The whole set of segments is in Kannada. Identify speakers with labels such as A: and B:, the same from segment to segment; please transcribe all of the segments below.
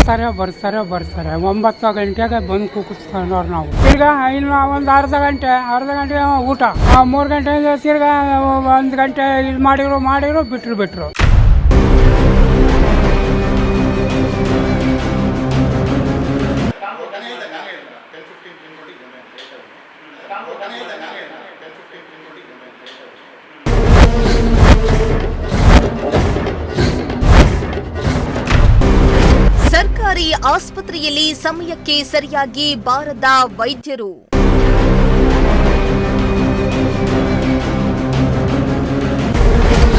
A: ಬರ್ತಾರೆ 9 ಗಂಟೆಗೆ ಬಂದು ಕೂಗಿಸ್ಕೊಂಡವ್ರು ನಾವು. ತಿರ್ಗಾ ಇನ್ನು ಒಂದು ಅರ್ಧ ಗಂಟೆ ಊಟ, 3 ಗಂಟೆಯಿಂದ ತಿರ್ಗಾ 1 ಗಂಟೆ ಇದು ಮಾಡಿದ್ರು ಬಿಟ್ರು.
B: ಸರ್ಕಾರಿ ಆಸ್ಪತ್ರೆಯಲ್ಲಿ ಸಮಯಕ್ಕೆ ಸರಿಯಾಗಿ ಬಾರದ ವೈದ್ಯರು.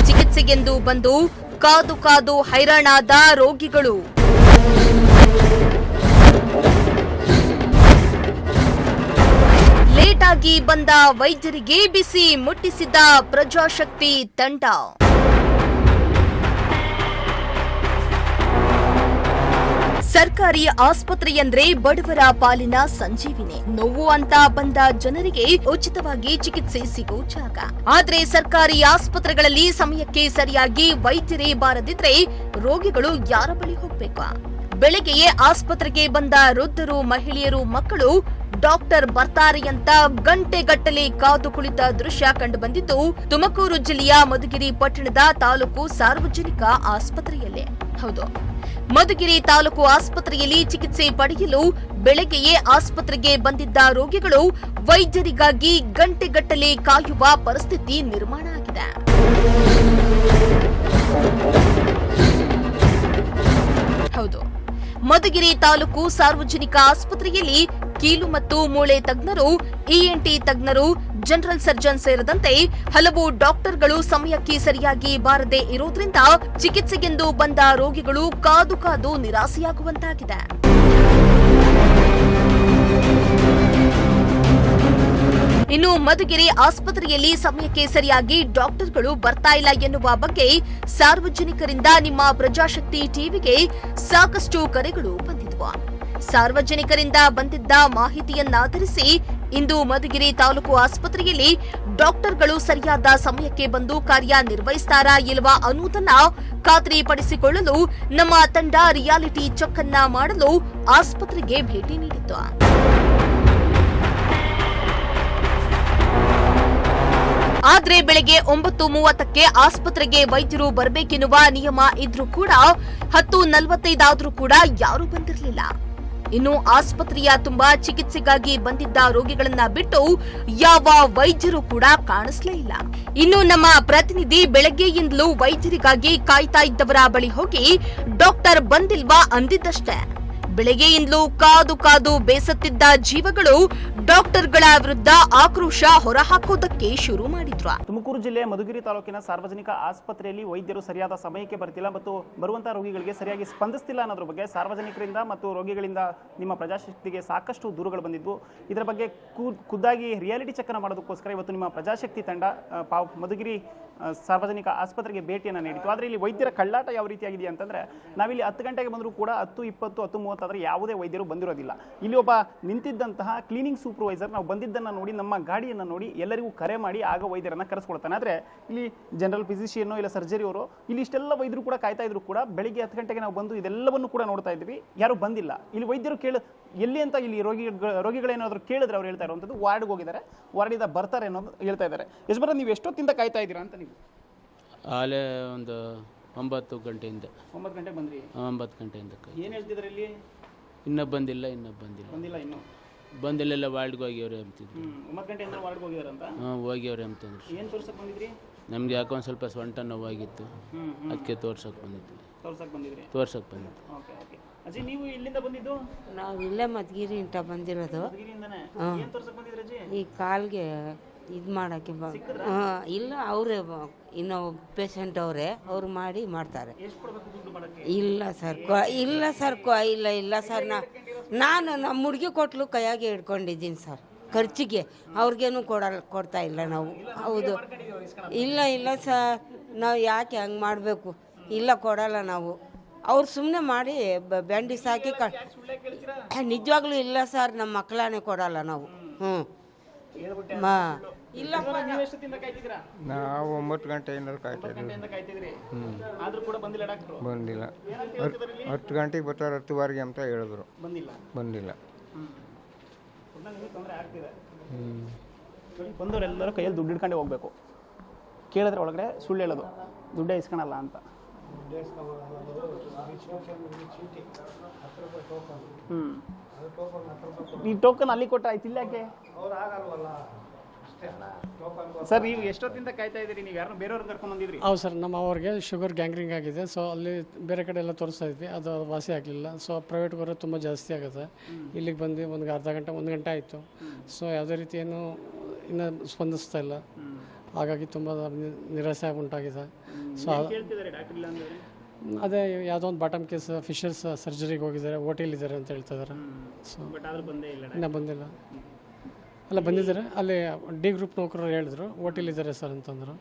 B: ಚಿಕಿತ್ಸೆಗೆಂದು ಬಂದು ಕಾದು ಹೈರಾಣಾದ ರೋಗಿಗಳು. ಲೇಟಾಗಿ ಬಂದ ವೈದ್ಯರಿಗೆ ಬಿಸಿ ಮುಟ್ಟಿಸಿದ ಪ್ರಜಾಶಕ್ತಿ ತಂಡ. ಸರ್ಕಾರಿ ಆಸ್ಪತ್ರೆಯಂದ್ರೆ ಬಡವರ ಪಾಲಿನ ಸಂಜೀವಿನಿ. ನೋವು ಅಂತ ಬಂದ ಜನರಿಗೆ ಉಚಿತವಾಗಿ ಚಿಕಿತ್ಸೆ ಸಿಗೋ ಜಾಗ. ಆದ್ರೆ ಸರ್ಕಾರಿ ಆಸ್ಪತ್ರೆಗಳಲ್ಲಿ ಸಮಯಕ್ಕೆ ಸರಿಯಾಗಿ ವೈದ್ಯರೇ ಬಾರದಿದ್ರೆ ರೋಗಿಗಳು ಯಾರ ಬಳಿ ಹೋಗ್ಬೇಕು? ಬೆಳಗ್ಗೆಯೇ ಆಸ್ಪತ್ರೆಗೆ ಬಂದ ವೃದ್ಧರು, ಮಹಿಳೆಯರು, ಮಕ್ಕಳು ಡಾಕ್ಟರ್ ಬರ್ತಾರೆ ಅಂತ ಗಂಟೆಗಟ್ಟಲೆ ಕಾದು ಕುಳಿತ ದೃಶ್ಯ ಕಂಡು ಬಂದಿದ್ದು ತುಮಕೂರು ಜಿಲ್ಲೆಯ ಮಧುಗಿರಿ ಪಟ್ಟಣದ ತಾಲೂಕು ಸಾರ್ವಜನಿಕ ಆಸ್ಪತ್ರೆಯಲ್ಲೇ. ಹೌದು, ಮಧುಗಿರಿ ತಾಲೂಕು ಆಸ್ಪತ್ರೆಯಲ್ಲಿ ಚಿಕಿತ್ಸೆ ಪಡೆಯಲು ಬೆಳಗ್ಗೆಯೇ ಆಸ್ಪತ್ರೆಗೆ ಬಂದಿದ್ದ ರೋಗಿಗಳು ವೈದ್ಯರಿಗಾಗಿ ಗಂಟೆಗಟ್ಟಲೆ ಕಾಯುವ ಪರಿಸ್ಥಿತಿ ನಿರ್ಮಾಣ ಆಗಿದೆ. ಹೌದು, ಮಧುಗಿರಿ ತಾಲೂಕು ಸಾರ್ವಜನಿಕ ಆಸ್ಪತ್ರೆಯಲ್ಲಿ ಕೀಲು ಮತ್ತು ಮೂಳೆ ತಜ್ಞರು, ಇಎನ್ಟಿ ತಜ್ಞರು, ಜನರಲ್ ಸರ್ಜನ್ ಸೇರಿದಂತೆ ಹಲವು ಡಾಕ್ಟರ್ಗಳು ಸಮಯಕ್ಕೆ ಸರಿಯಾಗಿ ಬಾರದೆ ಇರೋದ್ರಿಂದ ಚಿಕಿತ್ಸೆಗೆಂದು ಬಂದ ರೋಗಿಗಳು ಕಾದು ನಿರಾಸೆಯಾಗುವಂತಾಗಿದೆ. ಇನ್ನು ಮಧುಗಿರಿ ಆಸ್ಪತ್ರೆಯಲ್ಲಿ ಸಮಯಕ್ಕೆ ಸರಿಯಾಗಿ ಡಾಕ್ಟರ್ಗಳು ಬರ್ತಾ ಇಲ್ಲ ಎನ್ನುವ ಬಗ್ಗೆ ಸಾರ್ವಜನಿಕರಿಂದ ನಿಮ್ಮ ಪ್ರಜಾಶಕ್ತಿ ಟಿವಿಗೆ ಸಾಕಷ್ಟು ಕರೆಗಳು ಬಂದಿದ್ವು. ಸಾರ್ವಜನಿಕರಿಂದ ಬಂದಿದ್ದ ಮಾಹಿತಿಯನ್ನಾಧರಿಸಿ ಇಂದು ಮಧುಗಿರಿ ತಾಲೂಕು ಆಸ್ಪತ್ರೆಯಲ್ಲಿ ಡಾಕ್ಟರ್ಗಳು ಸರಿಯಾದ ಸಮಯಕ್ಕೆ ಬಂದು ಕಾರ್ಯನಿರ್ವಹಿಸುತ್ತಾರಾ ಇಲ್ಲವಾ ಅನ್ನುವುದನ್ನ ಖಾತ್ರಿಪಡಿಸಿಕೊಳ್ಳಲು ನಮ್ಮ ತಂಡ ರಿಯಾಲಿಟಿ ಚೆಕ್ ಅನ್ನ ಮಾಡಲು ಆಸ್ಪತ್ರೆಗೆ ಭೇಟಿ ನೀಡಿತ್ತು. ಆದ್ರೆ ಬೆಳಗ್ಗೆ 9:30ಕ್ಕೆ ಆಸ್ಪತ್ರೆಗೆ ವೈದ್ಯರು ಬರಬೇಕೆನ್ನುವ ನಿಯಮ ಇದ್ರೂ ಕೂಡ 10:45 ಆದ್ರೂ ಕೂಡ ಯಾರೂ ಬಂದಿರಲಿಲ್ಲ. ಇನ್ನು ಆಸ್ಪತ್ರೆಯ ತುಂಬಾ ಚಿಕಿತ್ಸೆಗಾಗಿ ಬಂದಿದ್ದ ರೋಗಿಗಳನ್ನ ಬಿಟ್ಟು ಯಾವ ವೈದ್ಯರು ಕೂಡ ಕಾಣಿಸ್ಲೇ ಇಲ್ಲ. ಇನ್ನು ನಮ್ಮ ಪ್ರತಿನಿಧಿ ಬೆಳಗ್ಗೆಯಿಂದಲೂ ವೈದ್ಯರಿಗಾಗಿ ಕಾಯ್ತಾ ಇದ್ದವರ ಬಳಿ ಹೋಗಿ ಡಾಕ್ಟರ್ ಬಂದಿಲ್ವಾ ಅಂದಿದ್ದಷ್ಟೇ. ಬೆಳಗ್ಗೆಯಿಂದಲೂ ಕಾದು ಬೇಸತ್ತಿದ್ದ ಜೀವಗಳು ಡಾಕ್ಟರ್ಗಳ ವಿರುದ್ಧ ಆಕ್ರೋಶ ಹೊರಹಾಕುವುದಕ್ಕೆ ಶುರು ಮಾಡಿದ್ರು.
C: ತುಮಕೂರು ಜಿಲ್ಲೆಯ ಮಧುಗಿರಿ ತಾಲೂಕಿನ ಸಾರ್ವಜನಿಕ ಆಸ್ಪತ್ರೆಯಲ್ಲಿ ವೈದ್ಯರು ಸರಿಯಾದ ಸಮಯಕ್ಕೆ ಬರ್ತಿಲ್ಲ ಮತ್ತು ಬರುವಂತಹ ರೋಗಿಗಳಿಗೆ ಸರಿಯಾಗಿ ಸ್ಪಂದಿಸ್ತಿಲ್ಲ ಅನ್ನೋದ್ರ ಬಗ್ಗೆ ಸಾರ್ವಜನಿಕರಿಂದ ಮತ್ತು ರೋಗಿಗಳಿಂದ ನಿಮ್ಮ ಪ್ರಜಾಶಕ್ತಿಗೆ ಸಾಕಷ್ಟು ದೂರುಗಳು ಬಂದಿದ್ವು. ಇದರ ಬಗ್ಗೆ ಖುದ್ದಾಗಿ ರಿಯಾಲಿಟಿ ಚೆಕ್ ಅನ್ನು ಮಾಡೋದಕ್ಕೋಸ್ಕರ ಇವತ್ತು ನಿಮ್ಮ ಪ್ರಜಾಶಕ್ತಿ ತಂಡ ಮಧುಗಿರಿ ಸಾರ್ವಜನಿಕ ಆಸ್ಪತ್ರೆಗೆ ಭೇಟಿಯನ್ನು ನೀಡಿತು. ಆದರೆ ಇಲ್ಲಿ ವೈದ್ಯರ ಕಳ್ಳಾಟ ಯಾವ ರೀತಿಯಾಗಿದೆ ಅಂತಂದ್ರೆ, ನಾವಿಲ್ಲಿ 10 ಗಂಟೆಗೆ ಬಂದರೂ ಕೂಡ 10:20, 10:30 ಆದರೆ ಯಾವುದೇ ವೈದ್ಯರು ಬಂದಿರೋದಿಲ್ಲ. ಇಲ್ಲಿ ಒಬ್ಬ ನಿಂತಿದ್ದಂತಹ ಕ್ಲೀನಿಂಗ್ ಸೂಪರ್ವೈಸರ್ ನಾವು ಬಂದಿದ್ದನ್ನು ನೋಡಿ, ನಮ್ಮ ಗಾಡಿಯನ್ನು ನೋಡಿ ಎಲ್ಲರಿಗೂ ಕರೆ ಮಾಡಿ ಆಗ ವೈದ್ಯರನ್ನ ಕರೆಸ್ಕೊಳ್ತಾನೆ. ಆದರೆ ಇಲ್ಲಿ ಜನರಲ್ ಫಿಸಿಷಿಯನ್ ಇಲ್ಲ ಸರ್ಜರಿ ಅವರು ಇಲ್ಲಿ ಇಷ್ಟೆಲ್ಲ ವೈದ್ಯರು ಕೂಡ ಕಾಯ್ತಾ ಇದ್ರು ಕೂಡ ಬೆಳಿಗ್ಗೆ 10 ಗಂಟೆಗೆ ನಾವು ಬಂದು ಇದೆಲ್ಲವನ್ನು ಕೂಡ ನೋಡ್ತಾ ಇದ್ವಿ, ಯಾರು ಬಂದಿಲ್ಲ. ಇಲ್ಲಿ ವೈದ್ಯರು ಎಲ್ಲಿ ಅಂತ ಇಲ್ಲಿ ರೋಗಿಗಳೇನಾದ್ರು ಕೇಳಿದ್ರೆ ಅವ್ರು ಹೇಳ್ತಾ ಇರುವಂಥದ್ದು ವಾರ್ಡ್ಗೆ ಹೋಗಿದ್ದಾರೆ, ವಾರ್ಡಿಂದ ಬರ್ತಾರೆ ಅನ್ನೋದು ಹೇಳ್ತಾ ಇದ್ದಾರೆ. ಯಜಮಾನ, ನೀವು ಎಷ್ಟೊತ್ತಿಂದ ಕಾಯ್ತಾ ಇದ್ದೀರಾ ಅಂತ? ನೀವು
D: ಆಲೇ ಒಂದು 9 ಗಂಟೆಯಿಂದ
C: 9 ಗಂಟೆ ಬಂದ್ರಿ?
D: 9 ಗಂಟೆಯಿಂದ.
C: ಏನು ಹೇಳ್ತಿದ್ದಾರೆ ಇಲ್ಲಿ?
D: ಇನ್ನೂ ಬಂದಿಲ್ಲ
C: ಇನ್ನು
D: ಬಂದಿಲ್ಲ ವಾರ್ಡ್ಗೆ ಹೋಗ್ಯವ್ರೆ ಅಂತಿದ್ರು.
C: 9 ಗಂಟೆಯಿಂದ ವಾರ್ಡ್ಗೆ ಹೋಗಿದಾರಂತ?
D: ಹೋಗ್ಯವ್ರೆ ಅಂತಂದ್ರು.
C: ಏನು ತೋರ್ಸಕ್ಕೆ ಬಂದಿದ್ರಿ?
D: ನಮ್ಗೆ ಯಾಕೋ ಒಂದು ಸ್ವಲ್ಪ ಸೊಂಟ ನೋವಾಗಿತ್ತು, ಅದಕ್ಕೆ ತೋರ್ಸಕ್ಕೆ ಬಂದಿದ್ವಿ.
C: ಓಕೆ. ಅಜ್ಜಿ, ನೀವು ಇಲ್ಲಿಂದ ಬಂದಿದ್ದು?
E: ನಾವು ಇಲ್ಲೇ ಮಧುಗಿರಿ ಇಂಟ ಬಂದಿರೋದು.
C: ಏನು ತೋರ್ಸಕ್ಕೆ ಬಂದಿದ್ರಿ ಅಜ್ಜಿ?
E: ಈ ಕಾಲ್ಗೆ ಇದು ಮಾಡೋಕ್ಕೆ ಇಲ್ಲ, ಅವರೇ ಇನ್ನೂ ಪೇಷಂಟ್ ಅವರೇ, ಅವ್ರು ಮಾಡ್ತಾರೆ. ಇಲ್ಲ ಸರ್ ನಾನು ನಮ್ಮ ಹುಡುಗಿ ಕೊಟ್ಲು ಕೈಯಾಗೆ ಹಿಡ್ಕೊಂಡಿದ್ದೀನಿ ಸರ್, ಖರ್ಚಿಗೆ. ಅವ್ರಿಗೇನು ಕೊಡ್ತಾ ಇಲ್ಲ ನಾವು. ಹೌದು, ಇಲ್ಲ ಸರ್, ನಾವು ಯಾಕೆ ಹಂಗೆ ಮಾಡಬೇಕು? ಇಲ್ಲ, ಕೊಡಲ್ಲ ನಾವು. ಅವ್ರು ಸುಮ್ಮನೆ ಮಾಡಿ ಬ್ಯಾಂಡೇಜ್ ಹಾಕಿ ನಿಜವಾಗ್ಲೂ ಇಲ್ಲ ಸರ್, ನಮ್ಮ ಮಕ್ಕಳನ್ನೇ ಕೊಡಲ್ಲ ನಾವು. ಇಲ್ಲಪ್ಪ
C: ನೀವು ಎಷ್ಟೊತ್ತಿಂದ ಕಾಯ್ತಿದ್ದೀರಾ?
F: ನಾವು 9 ಗಂಟೆಯಿಂದ
C: 9
F: ಕಾಯ್ತಾ ಇದ್ದೀವಿ.
C: ಗಂಟೆಯಿಂದ ಕಾಯ್ತಿದ್ರಿ, ಆದ್ರೂ ಕೂಡ ಬಂದಿಲ್ಲ ಡಾಕ್ಟ್ರು.
F: ಬಂದಿಲ್ಲ.
C: ಏನಂತ ಹೇಳ್ತಿದ್ದಾರೆ ಇಲ್ಲಿ?
F: 10 ಗಂಟೆಗೆ ಬರ್ತಾರೆ, 10:15 ಅಂತ ಹೇಳಿದ್ರು.
C: ಬಂದಿಲ್ಲ.
F: ಬಂದಿಲ್ಲ.
C: ಒಟ್ನಲ್ಲಿ ನಿಮಗೆ ತೊಂದರೆ ಆಗ್ತಿದೆ. ಬಂದವರೆಲ್ಲರೂ ಕೈಯಲ್ಲಿ ದುಡ್ಡು ಹಿಡ್ಕೊಂಡೆ ಹೋಗ್ಬೇಕು. ಕೇಳಿದ್ರೆ ಒಳಗಡೆ ಸುಳ್ಳು ಹೇಳೋದು, ದುಡ್ಡೇ ಇಸ್ಕೊಳಲ್ಲ ಅಂತ. ಈ ಟೋಕನ್ ಅಲ್ಲಿ ಕೊಟ್ಟ ಆಯ್ತು, ಇಲ್ಲ ಯಾಕೆ ಸರ್? ನೀವು ಎಷ್ಟೊತ್ತಿಂದ ಕಾಯ್ತಾ ಇದ್ದೀರಿ? ನೀವು ಯಾರನ್ನ ಬೇರೆಯವ್ರನ್ನ ಕರ್ಕೊಂಡು ಬಂದಿದ್ರಿ?
G: ಹೌದು ಸರ್, ನಮ್ಮ ಅವ್ರಿಗೆ ಶುಗರ್ ಗ್ಯಾಂಗ್ರಿಂಗ್ ಆಗಿದೆ. ಸೊ ಅಲ್ಲಿ ಬೇರೆ ಕಡೆ ಎಲ್ಲ ತೋರಿಸ್ತಾ ಇದ್ವಿ, ಅದು ವಾಸಿ ಆಗಲಿಲ್ಲ. ಸೊ ಪ್ರೈವೇಟ್ಗೆ ಹೋದ್ರೆ ತುಂಬ ಜಾಸ್ತಿ ಆಗುತ್ತೆ. ಇಲ್ಲಿಗೆ ಬಂದು ಒಂದು ಅರ್ಧ ಗಂಟೆ 1 ಗಂಟೆ ಆಯಿತು. ಸೊ ಯಾವುದೇ ರೀತಿ ಏನು ಇನ್ನೂ ಸ್ಪಂದಿಸ್ತಾ ಇಲ್ಲ. ಹಾಗಾಗಿ ತುಂಬ ನಿರಾಸೆ ಉಂಟಾಗಿದೆ. ಸೊ
C: ಕೇಳ್ತಿದ್ದಾರೆ ಡಾಕ್ಟರ್ ಇಲ್ಲ ಅಂದ್ರೆ?
G: ಅದೇ ಯಾವುದೋ ಒಂದು ಬಾಟಮ್ ಕೇಸ್ ಫಿಶರ್ಸ್ ಸರ್ಜರಿಗೆ ಹೋಗಿದ್ದಾರೆ, ಓಟಿಲಿದ್ದಾರೆ ಅಂತ ಹೇಳ್ತಾ ಇದ್ದಾರೆ. ಸೊ
C: ಬಟ್ ಆದ್ರೂ ಬಂದೇ ಇಲ್ಲ.
G: ಇನ್ನೂ ಬಂದಿಲ್ಲ. ಅಲ್ಲ ಬಂದಿದ್ದಾರೆ, ಅಲ್ಲಿ ಡಿ ಗ್ರೂಪ್ ನೌಕರರು ಹೇಳಿದ್ರು ಓಟಿಲಿದ್ದಾರೆ ಸರ್ ಅಂತಂದರು.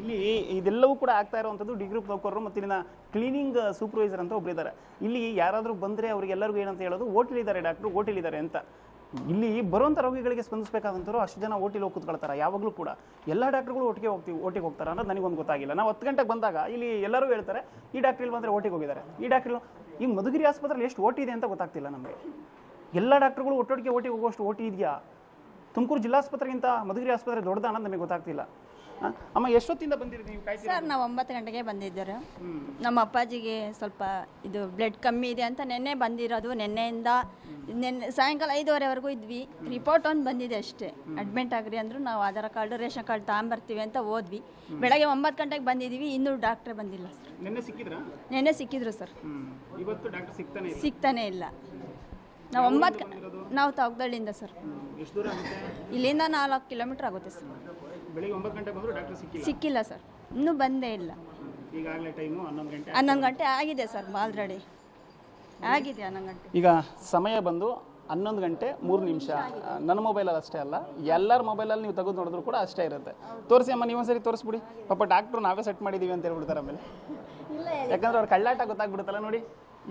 C: ಇಲ್ಲಿ ಇದೆಲ್ಲವೂ ಕೂಡ ಆಗ್ತಾ ಇರುವಂಥದ್ದು ಡಿ ಗ್ರೂಪ್ ನೌಕರರು ಮತ್ತು ಇಲ್ಲಿನ ಕ್ಲೀನಿಂಗ್ ಸೂಪರ್ವೈಸರ್ ಅಂತ ಒಬ್ರು ಇದ್ದಾರೆ. ಇಲ್ಲಿ ಯಾರಾದರೂ ಬಂದರೆ ಅವ್ರಿಗೆಲ್ಲರಿಗೂ ಏನಂತ ಹೇಳೋದು, ಓಟಿಲಿದ್ದಾರೆ ಡಾಕ್ಟ್ರು, ಓಟಿಲಿದ್ದಾರೆ ಅಂತ. ಇಲ್ಲಿ ಬರುವಂಥ ರೋಗಿಗಳಿಗೆ ಸ್ಪಂದಿಸಬೇಕಾದಂಥವ್ರು ಅಷ್ಟು ಜನ ಓಟಿಲಿ ಹೋಗಿ ಕೂತ್ಕೊಳ್ತಾರೆ. ಯಾವಾಗಲೂ ಕೂಡ ಎಲ್ಲ ಡಾಕ್ಟ್ರುಗಳು ಓಟಿಗೆ ಹೋಗ್ತಾರೆ ಅನ್ನೋದು ನನಗೊಂದು ಗೊತ್ತಾಗಿಲ್ಲ. ನಾವು 10 ಗಂಟೆಗೆ ಬಂದಾಗ ಇಲ್ಲಿ ಎಲ್ಲರೂ ಹೇಳ್ತಾರೆ ಈ ಡಾಕ್ಟ್ರ್ ಇಲ್ಲಿ ಬಂದರೆ ಓಟಿಗೆ ಹೋಗಿದ್ದಾರೆ, ಈ ಡಾಕ್ಟ್ರ್ ಈಗ ಮಧುಗಿರಿ ಆಸ್ಪತ್ರೆಯಲ್ಲಿ ಎಷ್ಟು ಓಟಿ ಇದೆ ಅಂತ ಗೊತ್ತಾಗ್ತಿಲ್ಲ ನಮಗೆ. ಎಲ್ಲ ಡಾಕ್ಟ್ರುಗಳು ಒಟ್ಟೊಟ್ಟಿಗೆ ಓಟಿಗೆ ಹೋಗುವಷ್ಟು ಓಟಿ ಇದೆಯಾ? ತುಮಕೂರು ಜಿಲ್ಲಾಸ್ಪತ್ರೆಗಿಂತ ಮಧುಗಿರಿ ಆಸ್ಪತ್ರೆ ದೊಡ್ಡದ ಅನ್ನೋದು ನಮಗೆ ಗೊತ್ತಾಗ್ತಿಲ್ಲ. ಅಮ್ಮ ಎಷ್ಟೊತ್ತಿಂದ ಬಂದಿರಿ ನೀವು?
H: ಸರ್ ನಾವು 9 ಗಂಟೆಗೆ ಬಂದಿದ್ದರು. ನಮ್ಮ ಅಪ್ಪಾಜಿಗೆ ಸ್ವಲ್ಪ ಇದು ಬ್ಲಡ್ ಕಮ್ಮಿ ಇದೆ ಅಂತ ನೆನ್ನೆ ಬಂದಿರೋದು. ನೆನ್ನೆ ಸಾಯಂಕಾಲ 5:15ವರೆಗೂ ಇದ್ವಿ. ರಿಪೋರ್ಟ್ ಒಂದು ಬಂದಿದೆ ಅಷ್ಟೇ. ಅಡ್ಮಿಟ್ ಆಗ್ರಿ ಅಂದರು. ನಾವು ಆಧಾರ್ ಕಾರ್ಡು ರೇಷನ್ ಕಾರ್ಡ್ ತಗೊಂಬರ್ತೀವಿ ಅಂತ ಹೋದ್ವಿ. ಬೆಳಗ್ಗೆ 9 ಗಂಟೆಗೆ ಬಂದಿದ್ದೀವಿ, ಇನ್ನೂ ಡಾಕ್ಟ್ರೇ ಬಂದಿಲ್ಲ ಸರ್.
C: ನಿನ್ನೆ ಸಿಕ್ಕಿದ್ರಾ?
H: ನೆನ್ನೆ ಸಿಕ್ಕಿದ್ರು ಸರ್.
C: ಇವತ್ತು ಡಾಕ್ಟರ್
H: ಸಿಗ್ತಾನೆ ಇಲ್ಲ. ನಾವು ತಗ್ದಳ್ಳಿಂದ ಸರ್.
C: ಎಷ್ಟು ದೂರ ಆಗುತ್ತೆ?
H: ಇಲ್ಲಿಂದ 4 ಕಿಲೋಮೀಟರ್ ಆಗುತ್ತೆ ಸರ್.
C: ಬೆಳಿಗ್ಗೆ 9 ಗಂಟೆಗೆ ಬಂದರೂ ಡಾಕ್ಟರ್
H: ಸಿಕ್ಕಿಲ್ಲ ಸರ್, ಇನ್ನೂ ಬಂದೇ ಇಲ್ಲ.
C: ಈಗಾಗಲೇ ಟೈಮು 11 ಗಂಟೆ.
H: 11 ಗಂಟೆ ಆಗಿದೆ ಸರ್, ಆಲ್ರೆಡಿ ಆಗಿದೆ 11 ಗಂಟೆ.
C: ಈಗ ಸಮಯ ಬಂದು 11 ಗಂಟೆ 3 ನಿಮಿಷ. ನನ್ನ ಮೊಬೈಲಲ್ಲಿ ಅಷ್ಟೇ ಅಲ್ಲ, ಎಲ್ಲರ ಮೊಬೈಲಲ್ಲಿ ನೀವು ತೆಗೆದು ನೋಡಿದ್ರು ಕೂಡ ಅಷ್ಟೇ ಇರುತ್ತೆ. ತೋರಿಸಿ ಅಮ್ಮ, ನೀವೊಂದ್ಸರಿ ತೋರಿಸ್ಬಿಡಿ. ಪಾಪ ಡಾಕ್ಟ್ರು ನಾವೇ ಸೆಟ್ ಮಾಡಿದ್ದೀವಿ ಅಂತ ಹೇಳ್ಬಿಡ್ತಾರೆ ಆಮೇಲೆ. ಯಾಕಂದ್ರೆ ಅವ್ರು ಕಳ್ಳಾಟ ಗೊತ್ತಾಗ್ಬಿಡುತ್ತಲ್ಲ. ನೋಡಿ,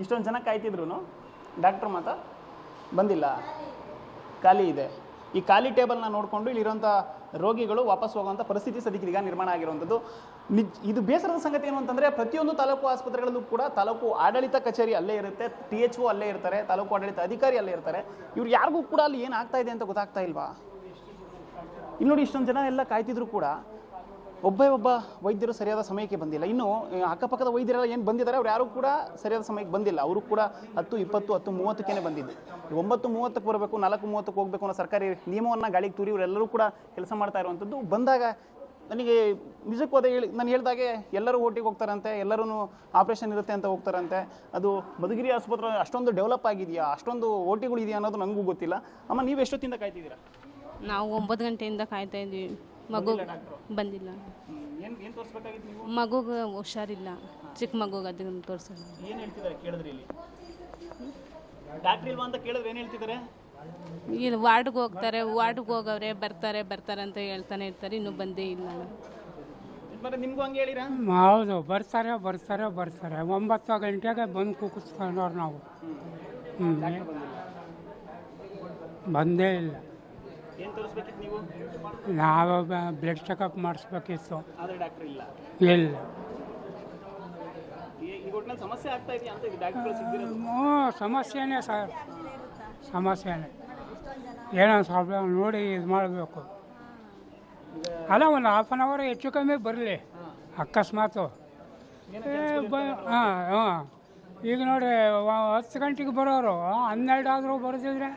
C: ಇಷ್ಟೊಂದು ಜನ ಕಾಯ್ತಿದ್ರು, ಡಾಕ್ಟ್ರು ಮಾತ್ರ ಬಂದಿಲ್ಲ, ಖಾಲಿ ಇದೆ. ಈ ಖಾಲಿ ಟೇಬಲ್ನ ನೋಡಿಕೊಂಡು ಇಲ್ಲಿರುವಂಥ ರೋಗಿಗಳು ವಾಪಸ್ ಹೋಗುವಂಥ ಪರಿಸ್ಥಿತಿ ಸದ್ಯಕ್ಕೆ ಈಗ ನಿರ್ಮಾಣ ಆಗಿರುವಂಥದ್ದು. ಇದು ಬೇಸರದ ಸಂಗತಿ ಏನು ಅಂತಂದರೆ, ಪ್ರತಿಯೊಂದು ತಾಲೂಕು ಆಸ್ಪತ್ರೆಗಳಲ್ಲೂ ಕೂಡ ತಾಲೂಕು ಆಡಳಿತ ಕಚೇರಿ ಅಲ್ಲೇ ಇರುತ್ತೆ, THO ಅಲ್ಲೇ ಇರ್ತಾರೆ, ತಾಲೂಕು ಆಡಳಿತ ಅಧಿಕಾರಿ ಅಲ್ಲೇ ಇರ್ತಾರೆ. ಇವ್ರು ಯಾರಿಗೂ ಕೂಡ ಅಲ್ಲಿ ಏನು ಆಗ್ತಾ ಇದೆ ಅಂತ ಗೊತ್ತಾಗ್ತಾ ಇಲ್ವಾ? ಇಲ್ಲಿ ನೋಡಿ, ಇಷ್ಟೊಂದು ಜನ ಎಲ್ಲ ಕಾಯ್ತಿದ್ರು ಕೂಡ ಒಬ್ಬ ವೈದ್ಯರು ಸರಿಯಾದ ಸಮಯಕ್ಕೆ ಬಂದಿಲ್ಲ. ಇನ್ನು ಅಕ್ಕಪಕ್ಕದ ವೈದ್ಯರೆಲ್ಲ ಏನು ಬಂದಿದ್ದಾರೆ, ಅವ್ರು ಯಾರು ಕೂಡ ಸರಿಯಾದ ಸಮಯಕ್ಕೆ ಬಂದಿಲ್ಲ. ಅವರು ಕೂಡ 10:20, 10:30ಕ್ಕೆ ಬಂದಿದ್ದು. 9:30ಕ್ಕೆ ಬರಬೇಕು, 4:30ಕ್ಕೆ ಹೋಗಬೇಕು ಅನ್ನೋ ಸರ್ಕಾರಿ ನಿಯಮವನ್ನು ಗಾಳಿಗೆ ತೂರಿ ಇವರೆಲ್ಲರೂ ಕೂಡ ಕೆಲಸ ಮಾಡ್ತಾ ಇರುವಂಥದ್ದು. ಬಂದಾಗ ನನಗೆ ನಿಜಕ್ಕೂ ಅದೇ ನಾನು ಹೇಳಿದಾಗೆ ಎಲ್ಲರೂ ಓಟಿಗೆ ಹೋಗ್ತಾರಂತೆ, ಎಲ್ಲರೂ ಆಪ್ರೇಷನ್ ಇರುತ್ತೆ ಅಂತ ಹೋಗ್ತಾರಂತೆ. ಅದು ಮಧುಗಿರಿ ಆಸ್ಪತ್ರೆ ಅಷ್ಟೊಂದು ಡೆವಲಪ್ ಆಗಿದೆಯಾ, ಅಷ್ಟೊಂದು ಓಟಿಗಳು ಇದೆಯಾ ಅನ್ನೋದು ನನಗೂ ಗೊತ್ತಿಲ್ಲ. ಅಮ್ಮ, ನೀವು ಎಷ್ಟೊತ್ತಿಂದ ಕಾಯ್ತಿದ್ದೀರಾ?
I: ನಾವು 9 ಗಂಟೆಯಿಂದ ಕಾಯ್ತಾ ಇದ್ವಿ. ಮಗು ಬಂದಿಲ್ಲ.
C: ಏನು ತೋರಿಸ್ಬೇಕಾಗಿತ್ತು ನೀವು?
I: ಮಗುಗೆ ಹುಷಾರಿಲ್ಲ, ಚಿಕ್ಕ ಮಗುಗೆ ಅದನ್ನು ತೋರಿಸೋದು.
C: ಏನು ಹೇಳ್ತಿದ್ದಾರೆ ಕೇಳಿದ್ರಿ? ಇಲ್ಲಿ ಡಾಕ್ಟ್ರ್ ಇಲ್ವಾ ಅಂತ ಕೇಳಿದ್ರೆ ಏನು ಹೇಳ್ತಿದ್ದಾರೆ?
I: ಇಲ್ಲಿ ವಾರ್ಡ್ಗೆ ಹೋಗ್ತಾರೆ, ವಾರ್ಡ್ಗೆ ಹೋಗವ್ರೆ, ಬರ್ತಾರೆ ಅಂತ ಹೇಳ್ತಾನೆ ಇರ್ತಾರೆ, ಇನ್ನೂ ಬಂದೇ ಇಲ್ಲ.
C: ನಿಮ್ಗೂ ಹಂಗೆ ಹೇಳಿರಾ?
A: ಹೌದು, ಬರ್ತಾರೆ 9 ಗಂಟೆಗೆ ಬಂದು ಕೂಗಿಸ್ಕೊಂಡವ್ರು ನಾವು. ಬಂದೇ ಇಲ್ಲ.
C: ಏನು ತೋರಿಸ್ಬೇಕಿತ್ತು ನೀವು?
A: ನಾವು ಬ್ಲಡ್ ಚೆಕಪ್ ಮಾಡಿಸ್ಬೇಕಿತ್ತು.
C: ಆದರೆ ಡಾಕ್ಟರ್ ಇಲ್ಲ.
A: ಇಲ್ಲ.
C: ಈಗ ಒಟ್ಟಿನಲ್ಲಿ ಸಮಸ್ಯೆ ಆಗ್ತಾ ಇದೆಯಾ ಅಂತ ಡಾಕ್ಟರ್ ಸಿಗ್ದಿರೋದು?
A: ಸಮಸ್ಯೆನೇ ಸರ್, ಸಮಸ್ಯೆನೇ. ಏನೋ ಸ್ವಲ್ಪ ನೋಡಿ ಇದು ಮಾಡಬೇಕು. ಅಲ್ಲ, ಒಂದು ಹಾಫ್ ಆನ್ ಅವರ್ ಹೆಚ್ಚು ಕಮ್ಮಿ ಬರಲಿ ಅಕಸ್ಮಾತು. ಹಾಂ, ಈಗ ನೋಡಿ 10 ಗಂಟೆಗೆ ಬರೋರು 12 ಆದರೂ ಬರ್ತಿದ್ರೆ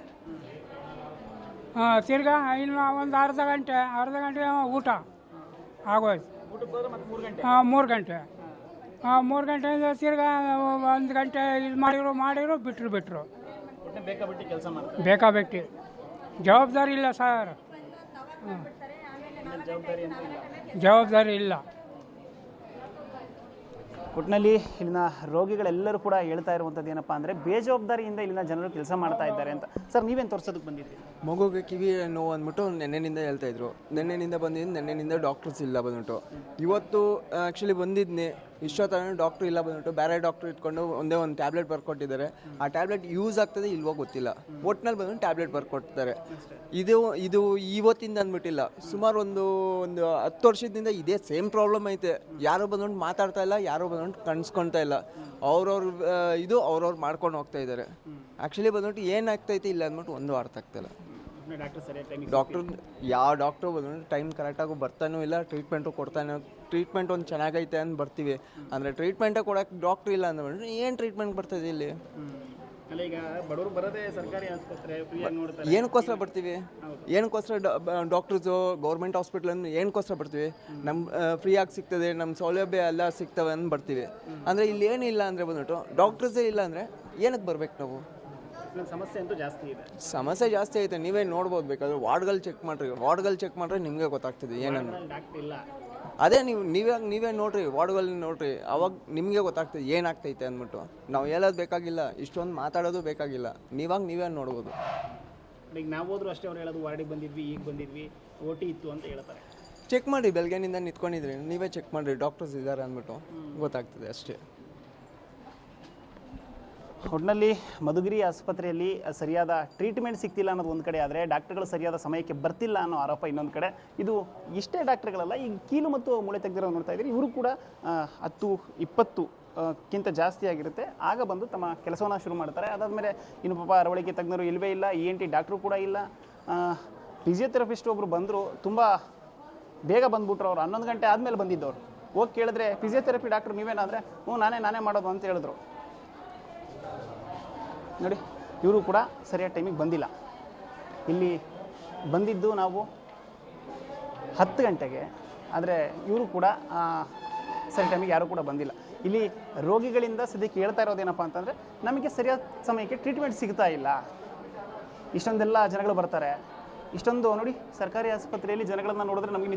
A: ತಿರ್ಗಾ ಇನ್ನು ಒಂದು ಅರ್ಧ ಗಂಟೆ ಊಟ ಆಗೋಯ್ತು. 3 ಗಂಟೆ. 3 ಗಂಟೆಯಿಂದ ತಿರ್ಗಾ 1 ಗಂಟೆ ಇದು ಮಾಡಿರೋ ಬಿಟ್ಟರು. ಬೇಕಾಬಿಟ್ಟಿ ಜವಾಬ್ದಾರಿ ಇಲ್ಲ ಸರ್, ಜವಾಬ್ದಾರಿ ಇಲ್ಲ.
C: ಒಟ್ಟಿನಲ್ಲಿ ಇಲ್ಲಿನ ರೋಗಿಗಳೆಲ್ಲರೂ ಕೂಡ ಹೇಳ್ತಾ ಇರುವಂಥದ್ದು ಏನಪ್ಪ ಅಂದರೆ, ಬೇಜವಾಬ್ದಾರಿಯಿಂದ ಇಲ್ಲಿನ ಜನರು ಕೆಲಸ ಮಾಡ್ತಾ ಇದ್ದಾರೆ ಅಂತ. ಸರ್, ನೀವೇನು ತೋರಿಸೋದಕ್ಕೆ ಬಂದಿದ್ರಿ?
J: ಮಗುಗೆ ಕಿವಿ ನೋವು ಅಂದ್ಬಿಟ್ಟು ನೆನ್ನೆನಿಂದ ಹೇಳ್ತಾಯಿದ್ರು. ನೆನ್ನೆನಿಂದ ಡಾಕ್ಟರ್ಸ್ ಇಲ್ಲ ಬಂದ್ಬಿಟ್ಟು. ಇವತ್ತು ಆ್ಯಕ್ಚುಲಿ ಬಂದಿದ್ನೆ, ಇಷ್ಟೊತ್ತನ ಡಾಕ್ಟ್ರು ಇಲ್ಲ ಬಂದ್ಬಿಟ್ಟು ಬೇರೆ ಡಾಕ್ಟ್ರು ಇಟ್ಕೊಂಡು ಒಂದೇ ಒಂದು ಟ್ಯಾಬ್ಲೆಟ್ ಬರ್ಕೊಟ್ಟಿದ್ದಾರೆ. ಆ ಟ್ಯಾಬ್ಲೆಟ್ ಯೂಸ್ ಆಗ್ತದೆ ಇಲ್ವೋ ಗೊತ್ತಿಲ್ಲ, ಒಟ್ಟಿನಲ್ಲಿ ಬಂದು ಟ್ಯಾಬ್ಲೆಟ್ ಬರ್ಕೊಟ್ಟಿದ್ದಾರೆ. ಇದು ಇವತ್ತಿಂದ ಅಂದ್ಬಿಟ್ಟಿಲ್ಲ, ಸುಮಾರು ಒಂದು 10 ವರ್ಷದಿಂದ ಇದೇ ಸೇಮ್ ಪ್ರಾಬ್ಲಮ್ ಐತೆ. ಯಾರೋ ಬಂದ್ಕೊಂಡು ಮಾತಾಡ್ತಾ ಇಲ್ಲ, ಯಾರೋ ಬಂದ್ಕೊಂಡು ಕಣ್ಸ್ಕೊಳ್ತಾ ಇಲ್ಲ. ಅವ್ರವ್ರು ಮಾಡ್ಕೊಂಡು ಹೋಗ್ತಾ ಇದ್ದಾರೆ. ಆ್ಯಕ್ಚುಲಿ ಬಂದ್ಬಿಟ್ಟು ಏನಾಗ್ತೈತೆ ಇಲ್ಲ ಅಂದ್ಬಿಟ್ಟು ಒಂದು ಅರ್ಥ ಆಗ್ತಾಯಿಲ್ಲ. ಯಾವ ಡಾಕ್ಟ್ರು ಬಂದ್ಬಿಟ್ಟು ಟೈಮ್ ಕರೆಕ್ಟಾಗಿ ಬರ್ತಾನೂ ಇಲ್ಲ, ಟ್ರೀಟ್ಮೆಂಟು ಕೊಡ್ತಾನೆ. ಟ್ರೀಟ್ಮೆಂಟ್ ಒಂದು ಚೆನ್ನಾಗೈತೆ ಅಂತ ಬರ್ತೀವಿ, ಅಂದರೆ ಟ್ರೀಟ್ಮೆಂಟೇ ಕೊಡೋಕೆ ಡಾಕ್ಟ್ರು ಇಲ್ಲ ಅಂದ್ಬಿಟ್ಟು ಏನು ಟ್ರೀಟ್ಮೆಂಟ್ ಬರ್ತದೆ ಇಲ್ಲಿ?
C: ಈಗ ಬಡವರು ಬರೋದೇ ಸರ್ಕಾರಿ ಆಸ್ಪತ್ರೆ ಫ್ರೀಯಾಗಿ ನೋಡ್ತಾರೆ.
J: ಏನಕ್ಕೋಸ್ಕರ ಬರ್ತೀವಿ? ಏನಕ್ಕೋಸ್ಕರ ಡಾಕ್ಟರ್ಸು ಗೌರ್ಮೆಂಟ್ ಹಾಸ್ಪಿಟ್ಲ್ ಏನಕ್ಕೋಸ್ಕರ ಬರ್ತೀವಿ? ನಮ್ಮ ಫ್ರೀಯಾಗಿ ಸಿಗ್ತದೆ, ನಮ್ಮ ಸೌಲಭ್ಯ ಎಲ್ಲ ಸಿಗ್ತವೆ ಅಂತ ಬರ್ತೀವಿ. ಅಂದರೆ ಇಲ್ಲಿ ಏನಿಲ್ಲ ಅಂದರೆ ಬಂದ್ಬಿಟ್ಟು ಡಾಕ್ಟರ್ಸೇ ಇಲ್ಲ ಅಂದರೆ ಏನಕ್ಕೆ ಬರ್ಬೇಕು ನಾವು?
C: ಸಮಸ್ಯೆ ಅಂತೂ ಜಾಸ್ತಿ ಇದೆ.
J: ಸಮಸ್ಯೆ ಜಾಸ್ತಿ ಐತೆ, ನೀವೇ ನೋಡ್ಬೋದು. ಬೇಕಾದ್ರೆ ವಾರ್ಡ್ಗಳು ಚೆಕ್ ಮಾಡಿದ್ರೆ ನಿಮಗೆ ಗೊತ್ತಾಗ್ತದೆ ಏನನ್ನು.
C: ಡಾಕ್ಟರ್ ಇಲ್ಲ,
J: ಅದೇ ನೀವೇ ನೋಡ್ರಿ, ವಾರ್ಡ್ಗಳಲ್ಲಿ ನೋಡ್ರಿ, ಅವಾಗ ನಿಮಗೆ ಗೊತ್ತಾಗ್ತದೆ ಏನಾಗ್ತೈತೆ ಅಂದ್ಬಿಟ್ಟು. ನಾವು ಹೇಳೋದು ಬೇಕಾಗಿಲ್ಲ, ಇಷ್ಟೊಂದು ಮಾತಾಡೋದು ಬೇಕಾಗಿಲ್ಲ, ನೀವೇ ನೋಡ್ಬೋದು.
C: ಈಗ ನಾವು ಹೋದ್ರು ಅಷ್ಟೇ, ಅವ್ರು ಹೇಳೋದು ವಾರ್ಡಿಗೆ ಬಂದಿದ್ವಿ, ಈಗ ಬಂದಿದ್ವಿ, OT ಇತ್ತು ಅಂತ ಹೇಳ್ತಾರೆ.
J: ಚೆಕ್ ಮಾಡಿ, ಬೆಳಗ್ಗೆನಿಂದ ನಿಂತ್ಕೊಂಡಿದ್ರಿ, ನೀವೇ ಚೆಕ್ ಮಾಡಿರಿ ಡಾಕ್ಟರ್ಸ್ ಇದ್ದಾರೆ ಅಂದ್ಬಿಟ್ಟು ಗೊತ್ತಾಗ್ತದೆ ಅಷ್ಟೇ.
C: ಒಟ್ಟಿನಲ್ಲಿ ಮಧುಗಿರಿ ಆಸ್ಪತ್ರೆಯಲ್ಲಿ ಸರಿಯಾದ ಟ್ರೀಟ್ಮೆಂಟ್ ಸಿಗ್ತಿಲ್ಲ ಅನ್ನೋದು ಒಂದು ಕಡೆ ಆದರೆ, ಡಾಕ್ಟರ್ಗಳು ಸರಿಯಾದ ಸಮಯಕ್ಕೆ ಬರ್ತಿಲ್ಲ ಅನ್ನೋ ಆರೋಪ ಇನ್ನೊಂದು ಕಡೆ. ಇದು ಇಷ್ಟೇ ಡಾಕ್ಟರ್ಗಳಲ್ಲ, ಈಗ ಕೀಲು ಮತ್ತು ಮೂಳೆ ತಜ್ಞರು ನೋಡ್ತಾ ಇದ್ದೀರಿ, ಇವರು ಕೂಡ 10-20 ಕ್ಕಿಂತ ಜಾಸ್ತಿ ಆಗಿರುತ್ತೆ. ಆಗ ಬಂದು ತಮ್ಮ ಕೆಲಸವನ್ನು ಶುರು ಮಾಡ್ತಾರೆ. ಅದಾದಮೇಲೆ ಇನ್ನು ಪಾಪ ಅರವಳಿಕೆ ತಜ್ಞರು ಇಲ್ಲವೇ ಇಲ್ಲ, ENT ಡಾಕ್ಟ್ರು ಕೂಡ ಇಲ್ಲ. ಫಿಸಿಯೋಥೆರಪಿಸ್ಟ್ ಒಬ್ಬರು ಬಂದರು, ತುಂಬ ಬೇಗ ಬಂದುಬಿಟ್ರು. ಅವ್ರು 11 ಗಂಟೆ ಆದಮೇಲೆ ಬಂದಿದ್ದವ್ರು. ಹೋಗಿ ಕೇಳಿದ್ರೆ ಫಿಸಿಯೋಥೆರಪಿ ಡಾಕ್ಟ್ರು ನೀವೇನಾದರೆ ನಾನೇ ಮಾಡೋದು ಅಂತ ಹೇಳಿದ್ರು. ನೋಡಿ, ಇವರು ಕೂಡ ಸರಿಯಾದ ಟೈಮಿಗೆ ಬಂದಿಲ್ಲ. ಇಲ್ಲಿ ಬಂದಿದ್ದು ನಾವು 10 ಗಂಟೆಗೆ, ಆದರೆ ಇವರು ಕೂಡ ಸರಿ ಟೈಮಿಗೆ ಯಾರೂ ಕೂಡ ಬಂದಿಲ್ಲ. ಇಲ್ಲಿ ರೋಗಿಗಳಿಂದ ಸದ್ಯಕ್ಕೆ ಹೇಳ್ತಾ ಇರೋದೇನಪ್ಪ ಅಂತಂದರೆ, ನಮಗೆ ಸರಿಯಾದ ಸಮಯಕ್ಕೆ ಟ್ರೀಟ್ಮೆಂಟ್ ಸಿಗ್ತಾ ಇಲ್ಲ. ಇಷ್ಟೊಂದೆಲ್ಲ ಜನಗಳು ಬರ್ತಾರೆ, ಇಷ್ಟೊಂದು ನೋಡಿ ಸರ್ಕಾರಿ ಆಸ್ಪತ್ರೆಯಲ್ಲಿ ಜನಗಳನ್ನು ನೋಡಿದ್ರೆ ನಮಗೆ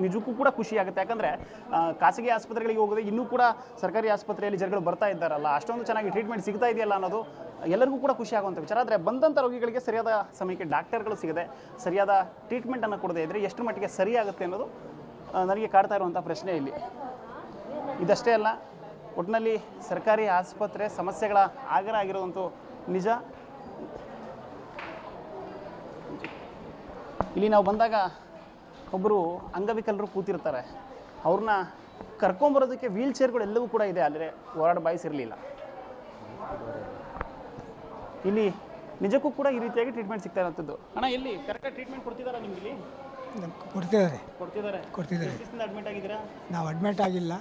C: ನಿಜಕ್ಕೂ ಕೂಡ ಖುಷಿ ಆಗುತ್ತೆ. ಯಾಕಂದರೆ ಖಾಸಗಿ ಆಸ್ಪತ್ರೆಗಳಿಗೆ ಹೋಗೋದೇ ಇನ್ನೂ ಕೂಡ ಸರ್ಕಾರಿ ಆಸ್ಪತ್ರೆಯಲ್ಲಿ ಜನಗಳು ಬರ್ತಾ ಇದ್ದಾರಲ್ಲ, ಅಷ್ಟೊಂದು ಚೆನ್ನಾಗಿ ಟ್ರೀಟ್ಮೆಂಟ್ ಸಿಗ್ತಾ ಇದೆಯಲ್ಲ ಅನ್ನೋದು ಎಲ್ಲರಿಗೂ ಕೂಡ ಖುಷಿ ಆಗುವಂಥ ವಿಚಾರ. ಆದರೆ ಬಂದಂಥ ರೋಗಿಗಳಿಗೆ ಸರಿಯಾದ ಸಮಯಕ್ಕೆ ಡಾಕ್ಟರ್ಗಳು ಸಿಗದೆ, ಸರಿಯಾದ ಟ್ರೀಟ್ಮೆಂಟನ್ನು ಕೊಡದೇ ಇದ್ದರೆ ಎಷ್ಟು ಮಟ್ಟಿಗೆ ಸರಿಯಾಗುತ್ತೆ ಅನ್ನೋದು ನನಗೆ ಕಾಡ್ತಾ ಇರುವಂಥ ಪ್ರಶ್ನೆ ಇಲ್ಲಿ. ಇದಷ್ಟೇ ಅಲ್ಲ, ಒಟ್ಟಿನಲ್ಲಿ ಸರ್ಕಾರಿ ಆಸ್ಪತ್ರೆ ಸಮಸ್ಯೆಗಳ ಆಗರ ಆಗಿರೋದಂತೂ ನಿಜ. ಇಲ್ಲಿ ನಾವು ಬಂದಾಗ ಒಬ್ಬರು ಅಂಗವಿಕಲರು ಕೂತಿರ್ತಾರೆ, ಅವ್ರನ್ನ ಕರ್ಕೊಂಬರೋದಕ್ಕೆ ವೀಲ್ ಚೇರ್ಗಳು ಎಲ್ಲವೂ ಕೂಡ ಇದೆ, ಆದರೆ ವಾರ್ಡ್ ಬಾಯ್ಸ್ ಇರಲಿಲ್ಲ. ಇಲ್ಲಿ ನಿಜಕ್ಕೂ ಕೂಡ ಈ ರೀತಿಯಾಗಿ ಟ್ರೀಟ್ಮೆಂಟ್ ಸಿಗ್ತಾ ಇರೋಂಥದ್ದು. ಅಣ್ಣ, ಎಲ್ಲಿ ಕರೆಕ್ಟಾಗಿ ಟ್ರೀಟ್ಮೆಂಟ್ ಕೊಡ್ತಿದ್ದಾರಾ ನಿಮ್ಗೆ? ಇಲ್ಲಿ ಕೊಡ್ತಿದ್ದಾರೆ. ಅಡ್ಮಿಟ್ ಆಗಿದ್ದೀರಾ?
A: ನಾವು ಅಡ್ಮಿಟ್ ಆಗಿಲ್ಲ,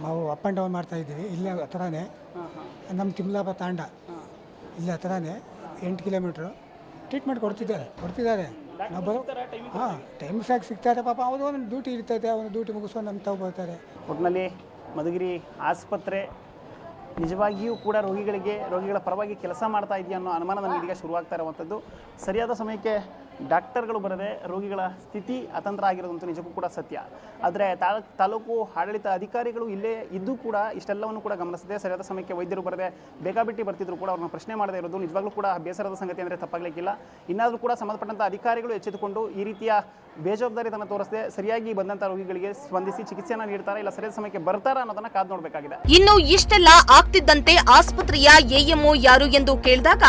A: ನಾವು ಅಪ್ ಆ್ಯಂಡ್ ಡೌನ್ ಮಾಡ್ತಾ ಇದ್ದೀವಿ. ಇಲ್ಲೇ ಹತ್ರನೇ ನಮ್ಮ ತಿಮ್ಲಾಪ ತಾಂಡ, ಇಲ್ಲಿ ಹತ್ರನೇ 8 ಕಿಲೋಮೀಟ್ರು. ಟ್ರೀಟ್ಮೆಂಟ್ ಕೊಡ್ತಿದ್ದಾರೆ. ನಾವು ಟೈಮ್ ಸಾಕು ಸಿಗ್ತಾರೆ. ಪಾಪ ಅವ್ರು ಒಂದು ಡ್ಯೂಟಿ ಇರ್ತೈತೆ, ಅವನು ಡ್ಯೂಟಿ ಮುಗಿಸ್ಕೊಂಡು ನಮ್ಮ ತಾವು ಬರ್ತಾರೆ.
C: ಒಟ್ಟಿನಲ್ಲಿ ಮಧುಗಿರಿ ಆಸ್ಪತ್ರೆ ನಿಜವಾಗಿಯೂ ಕೂಡ ರೋಗಿಗಳ ಪರವಾಗಿ ಕೆಲಸ ಮಾಡ್ತಾ ಇದೆಯಾ ಅನ್ನೋ ಅನುಮಾನ ನಮಗೆ ಇದೀಗ ಶುರುವಾಗ್ತಾ ಇರುವಂಥದ್ದು. ಸರಿಯಾದ ಸಮಯಕ್ಕೆ ಡಾಕ್ಟರ್ಗಳು ಬರದೆ ರೋಗಿಗಳ ಸ್ಥಿತಿ ಅತಂತ್ರ ಆಗಿರೋದಂತೂ ನಿಜಕ್ಕೂ ಕೂಡ ಸತ್ಯ. ಆದರೆ ತಾಲೂಕು ಆಡಳಿತ ಅಧಿಕಾರಿಗಳು ಇಲ್ಲೇ ಇದ್ದು ಕೂಡ ಇಷ್ಟೆಲ್ಲವನ್ನು ಕೂಡ ಗಮನಿಸದೆ, ಸರಿಯಾದ ಸಮಯಕ್ಕೆ ವೈದ್ಯರು ಬರದೆ ಬೇಕಾಬಿಟ್ಟಿ ಬರ್ತಿದ್ರು ಕೂಡ ಅವ್ರನ್ನ ಪ್ರಶ್ನೆ ಮಾಡದೇ ಇರೋದು ನಿಜವಾಗ್ಲೂ ಕೂಡ ಬೇಸರದ ಸಂಗತಿ ಅಂದರೆ ತಪ್ಪಾಗಲಿಕ್ಕಿಲ್ಲ. ಇನ್ನಾದರೂ ಕೂಡ ಸಂಬಂಧಪಟ್ಟಂಥ ಅಧಿಕಾರಿಗಳು ಎಚ್ಚೆತ್ತುಕೊಂಡು ಈ ರೀತಿಯ ಬೇಜವಾಬ್ದಾರಿತನ ತೋರಿಸದೆ ಸರಿಯಾಗಿ ಬಂದಂಥ ರೋಗಿಗಳಿಗೆ ಸ್ಪಂದಿಸಿ ಚಿಕಿತ್ಸೆಯನ್ನು ನೀಡ್ತಾರಾ, ಇಲ್ಲ ಸರಿಯಾದ ಸಮಯಕ್ಕೆ ಬರ್ತಾರಾ ಅನ್ನೋದನ್ನ ಕಾದು ನೋಡಬೇಕಾಗಿದೆ.
B: ಇನ್ನು ಇಷ್ಟೆಲ್ಲ ಆಗ್ತಿದ್ದಂತೆ ಆಸ್ಪತ್ರೆಯ AMO ಯಾರು ಎಂದು ಕೇಳಿದಾಗ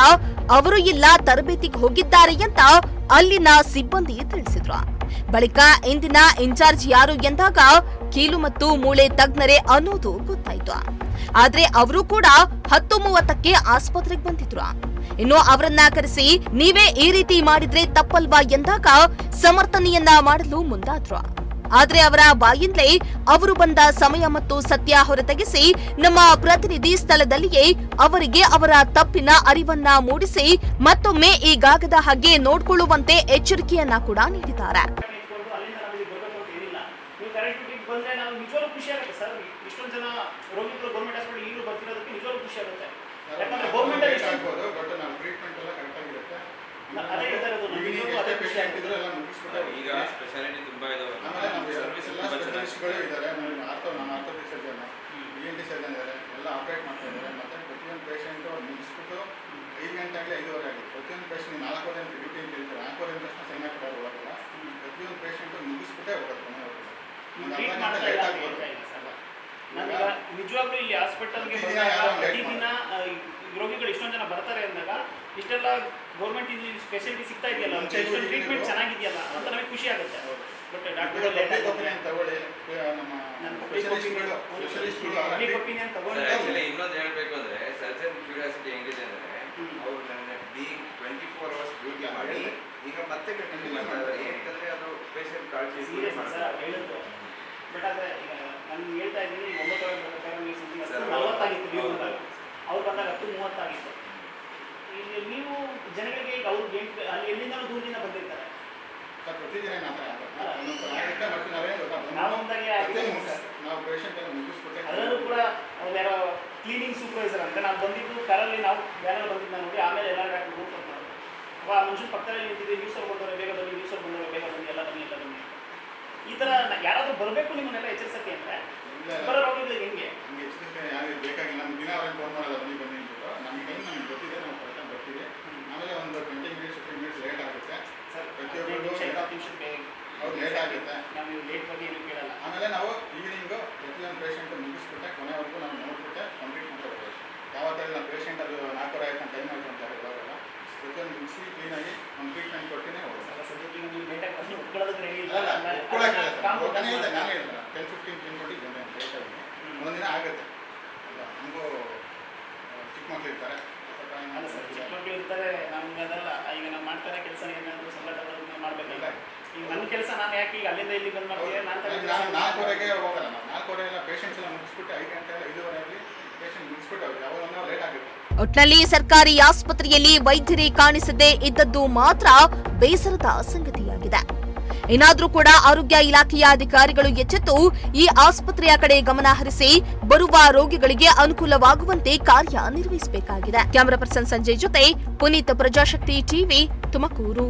B: ಅವರು ಇಲ್ಲ, ತರಬೇತಿಗೆ ಹೋಗಿದ್ದಾರೆ ಅಂತ ಅಲ್ಲಿನ ಸಿಬ್ಬಂದಿ ತಿಳಿಸಿದ್ರು. ಬಳಿಕ ಇಂದಿನ ಇನ್ಚಾರ್ಜ್ ಯಾರು ಎಂದಾಗ ಕೀಲು ಮತ್ತು ಮೂಳೆ ತಜ್ಞರೇ ಅನ್ನೋದು ಗೊತ್ತಾಯ್ತು. ಆದ್ರೆ ಅವರು ಕೂಡ 10:30ಕ್ಕೆ ಆಸ್ಪತ್ರೆಗೆ ಬಂದಿದ್ರು. ಇನ್ನು ಅವರನ್ನ ಕರೆಸಿ ನೀವೇ ಈ ರೀತಿ ಮಾಡಿದ್ರೆ ತಪ್ಪಲ್ವಾ ಎಂದಾಗ ಸಮರ್ಥನೆಯನ್ನ ಮಾಡಲು ಮುಂದಾದ್ರು. ಆದ್ರೆ ಅವರ ಬಾಯಿಂದಲೇ ಅವರು ಬಂದ ಸಮಯ ಮತ್ತು ಸತ್ಯ ಹೊರತೆಗೆಸಿ ನಮ್ಮ ಪ್ರತಿನಿಧಿ ಸ್ಥಳದಲ್ಲಿಯೇ ಅವರಿಗೆ ಅವರ ತಪ್ಪಿನ ಅರಿವನ್ನ ಮೂಡಿಸಿ ಮತ್ತೊಮ್ಮೆ ಈಗಾಗದ ಹಾಗೆ ನೋಡಿಕೊಳ್ಳುವಂತೆ ಎಚ್ಚರಿಕೆಯನ್ನ ಕೂಡ ನೀಡಿದ್ದಾರೆ.
K: ಈಗ ಸ್ಪೆಷಾಲಿಟಿ ತುಂಬಾ ಇದಾವೆ. ENT ಸರ್ಜನ್ ಇದ್ದಾರೆ, ಎಲ್ಲ ಆಪರೇಟ್ ಮಾಡ್ತಾ ಇದ್ದಾರೆ. ಮತ್ತು ಪ್ರತಿಯೊಂದು ಪೇಷಂಟು ಮುಗಿಸ್ಬಿಟ್ಟು 5 ಗಂಟೆ ಆಗಲಿ 5:15 ಆಗಲಿ ಪ್ರತಿಯೊಂದು ಪೇಷಂಟ್ 4 ಗಂಟೆ ಡ್ಯೂಟಿ ಅಂತ ಹೇಳ್ತಾರೆ. 4 ಗಂಟೆ ತಕ್ಷಣ ಸೈನ್ ಹಾಕಿದ್ದಾರೆ, ಹೋಗೋದಿಲ್ಲ. ಪ್ರತಿಯೊಂದು ಪೇಷಂಟು ಮುಗಿಸ್ಬಿಟ್ಟೇ ಹೋಗೋದು. ಲೇಟ್ ಆಗ್ಬೋದು.
C: ನಾನೀಗ ನಿಜವಾಗ್ಲೂ ಇಲ್ಲಿ ಹಾಸ್ಪಿಟಲ್ಗೆ ಬಂದಾಗ ಪ್ರತಿದಿನ ರೋಗಿಗಳು ಇಷ್ಟೊಂದು ಜನ ಬರ್ತಾರೆ ಅಂದಾಗ ಇಷ್ಟೆಲ್ಲ ಗೌರ್ಮೆಂಟ್ ಇಲ್ಲಿ ಫೆಸಿಲಿಟಿ ಸಿಗ್ತಾ ಇದೆಯಲ್ಲ, ಟ್ರೀಟ್ಮೆಂಟ್ ಚೆನ್ನಾಗಿದೆಯಲ್ಲ ಅಂತ ನಮಗೆ ಖುಷಿ ಆಗುತ್ತೆ. ಬಟ್ ಡಾಕ್ಟರ್
K: ತಗೊಳ್ಳಿ, ನಮ್ಮ
C: ಒಪಿನಿಯನ್ ತಗೊಂಡು
L: ಇನ್ನೊಂದು ಹೇಳ್ಬೇಕು ಅಂದ್ರೆ ಸರ್ಜನ್ ಕ್ಯೂರಿಯಾಸಿಟಿ ಹೆಂಗಿದೆ ಅಂದ್ರೆ ಅವ್ರು ನನ್ನ 24 hours ಡ್ಯೂಟಿ ಮಾಡಿ ಈಗ ಮತ್ತೆ ಕಂಟಿನ್ಯೂ ಮಾಡ್ತಾರೆ. ಏನಂತಂದ್ರೆ ಅದು ಪೇಷಂಟ್ ಕಾಳಜಿ
C: ಹೇಳಿದ್ರು. ಬಟ್ ಆದರೆ ಈಗ ನಾನು ಹೇಳ್ತಾ ಇದ್ದೀನಿ 9 ಬರ್ಬೇಕಾದ್ರೆ ನೀವು ಸಂಜೆ 40 ವ್ಯೂ ಬಂದಾಗ, ಅವ್ರು ಬಂದಾಗ 10:30 ಆಗಿತ್ತು. ಇಲ್ಲಿ ನೀವು ಜನಗಳಿಗೆ ಈಗ ಅವ್ರು ಅಲ್ಲಿ ಎಲ್ಲಿಂದ ದೂರದಿಂದ ಬಂದಿರ್ತಾರೆ.
K: ಪ್ರತಿದಿನ
C: ನಾವು ಪೇಷಂಟ್ ಎಲ್ಲ ಮುಗಿಸ್ಬಿಟ್ಟೆ. ಅದರಲ್ಲೂ ಕೂಡ ಯಾರೋ ಕ್ಲೀನಿಂಗ್ ಸೂಪರ್ವೈಸರ್ ಅಂತ ನಾನು ಬಂದಿದ್ದು ಕಾರಲ್ಲಿ, ನಾವು ಬ್ಯಾನರ್ ಬಂದಿದ್ದ ನೋಡಿ ಆಮೇಲೆ ಎಲ್ಲ ಡಾಕ್ಟರ್ ರೂಮ್ ಕೊಟ್ಟು ಆ ಮನುಷ್ಯನ ಪಕ್ಕದಲ್ಲಿ ನಿಂತಿದೆ, ನ್ಯೂಸಲ್ಲಿ ಬಂದವರು ಬೇಗ ಬನ್ನಿ, ನ್ಯೂಸಲ್ಲಿ ಬಂದವರು ಬೇಗ ಬನ್ನಿ, ಎಲ್ಲ ಬನ್ನಿ, ಎಲ್ಲ ಬನ್ನಿ. ಈ ಥರ ಯಾರಾದರೂ ಬರಬೇಕು ನಿಮ್ಮನ್ನೆಲ್ಲ ಎಚ್ಚರಿಸಕ್ಕೆ ಅಂದರೆ ಬರೋ ರೋಗಿಗಳಿಗೆ ಹೆಂಗೆ
K: ಯಾರಿಗೆ ಬೇಕಾಗಿಲ್ಲ, ನಮ್ಗೆ ದಿನ ಅವ್ರಿಗೆ ಫೋನ್ ಮಾಡೋದು ಬನ್ನಿ ಬನ್ನಿ ಅಂದ್ಬಿಟ್ಟು ನಮಗೆ ಟೈಮ್ ನಮ್ಗೆ ಗೊತ್ತಿದೆ, ನಾವು ಕರೆಕ್ಟಾಗಿ ಬರ್ತೀವಿ. ಆಮೇಲೆ ಒಂದು 20 ಮಿನಿಟ್ಸ್ 15 ಮಿನಿಟ್ಸ್ ಲೇಟ್ ಆಗುತ್ತೆ ಸರ್. ಪ್ರತಿಯೊಬ್ಬರು ಅವ್ರು ಲೇಟ್ ಆಗುತ್ತೆ.
C: ನಾವು ಲೇಟ್ ಬಗ್ಗೆ ಏನು ಕೇಳಲ್ಲ.
K: ಆಮೇಲೆ ನಾವು ಈವ್ನಿಂಗು ಪ್ರತಿಯೊಂದು ಪೇಷಂಟ್ ಮುಗಿಸ್ಬಿಟ್ಟೆ ಕೊನೆವರೆಗೂ ನಾವು ನೋಡ್ಬಿಟ್ಟೆ ಕಂಪ್ಲೀಟ್ ಮಾಡ್ಕೋಬೇಕು. ಯಾವತ್ತಲ್ಲಿ ನಾವು ಪೇಷಂಟ್ ಅದು 4 ಆಯ್ತು ನಾನು ಟೈಮ್ ಆಯ್ತು ಅಂತ ಹೇಳೋಲ್ಲ, ಪ್ರತಿಯೊಂದು ಮುಗಿಸಿ ಕ್ಲೀನಾಗಿ ಒಂದು ಟ್ರೀಟ್ಮೆಂಟ್ ಕೊಟ್ಟಿನೇ ಹೋಗೋದು.
C: ಸದ್ಯಕ್ಕೆ ನೀವು ಲೇಟಾಗಿ ಬಂದು ಉಟ್ಕೊಳ್ಳೋದಕ್ಕೆ ರೆಡಿ ಇಲ್ಲ.
K: ನಾನು ಹೇಳಿದೆ 10-15 ಕ್ಲೀನ್ ಕೊಟ್ಟು ಬಂದೆ ಅಂತ ಹೇಳ್ತಾ ಇದ್ದೀನಿ. ಒಂದೊಂದಿನ ಆಗುತ್ತೆ. ನಮಗೂ ಚಿಕ್ಕ ಮಕ್ಕಳು ಇರ್ತಾರೆ,
C: ಅಲ್ಲ ಸರ್, ಚಿಕ್ಕ ಮಕ್ಕಳು ಇರ್ತಾರೆ, ನಮ್ಗೆ ಅದಲ್ಲ. ಈಗ ನಾವು ಮಾಡ್ತಾರೆ ಕೆಲಸ ಏನಾದರೂ ಸಂಬಳ ಮಾಡಬೇಕಲ್ಲ. ಈಗ ನನ್ನ ಕೆಲಸ ನಾನು ಯಾಕೆ ಈಗ ಅಲ್ಲಿಂದ ಇಲ್ಲಿ ಬಂದು ಮಾಡ್ತೀವಿ? ನಾನು
K: 4:15ಗೆ ಹೋಗಲ್ಲ. ನಾವು 4:15 ಎಲ್ಲ ಪೇಷಂಟ್ಸ್ ಎಲ್ಲ ಮುಗಿಸ್ಬಿಟ್ಟು 5 ಗಂಟೆ 5:30 ಆಗಲಿ ಪೇಷಂಟ್ ಮುಗಿಸ್ಬಿಟ್ಟು ಯಾವಾಗ ಲೇಟ್ ಆಗುತ್ತೆ.
B: ಒಟ್ನಲ್ಲಿ ಸರ್ಕಾರಿ ಆಸ್ಪತ್ರೆಯಲ್ಲಿ ವೈದ್ಯರೇ ಕಾಣಿಸದೇ ಇದ್ದದ್ದು ಮಾತ್ರ ಬೇಸರದ ಸಂಗತಿಯಾಗಿದೆ. ಏನಾದ್ರೂ ಕೂಡ ಆರೋಗ್ಯ ಇಲಾಖೆಯ ಅಧಿಕಾರಿಗಳು ಎಚ್ಚೆತ್ತು ಈ ಆಸ್ಪತ್ರೆಯ ಕಡೆ ಗಮನ ಹರಿಸಿ ಬರುವ ರೋಗಿಗಳಿಗೆ ಅನುಕೂಲವಾಗುವಂತೆ ಕಾರ್ಯನಿರ್ವಹಿಸಬೇಕಾಗಿದೆ. ಕ್ಯಾಮರಾ ಪರ್ಸನ್ ಸಂಜಯ್ ಜೊತೆ ಪುನೀತ್, ಪ್ರಜಾಶಕ್ತಿ ಟಿವಿ, ತುಮಕೂರು.